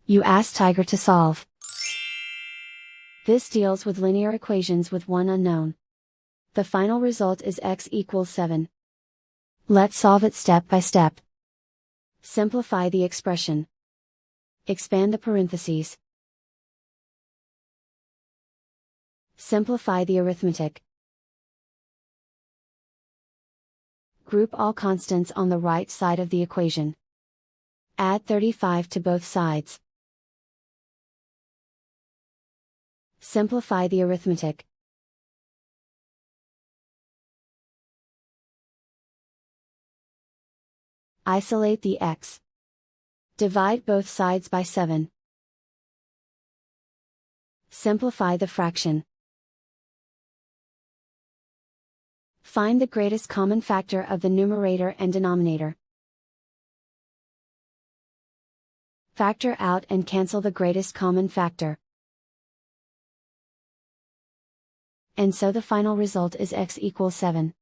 You ask Tiger to solve. This deals with linear equations with one unknown. The final result is x equals 7. Let's solve it step by step. Simplify the expression. Expand the parentheses. Simplify the arithmetic. Group all constants on the right side of the equation. Add 35 to both sides. Simplify the arithmetic. Isolate the x. Divide both sides by 7. Simplify the fraction. Find the greatest common factor of the numerator and denominator. Factor out and cancel the greatest common factor. And so the final result is x equals 7.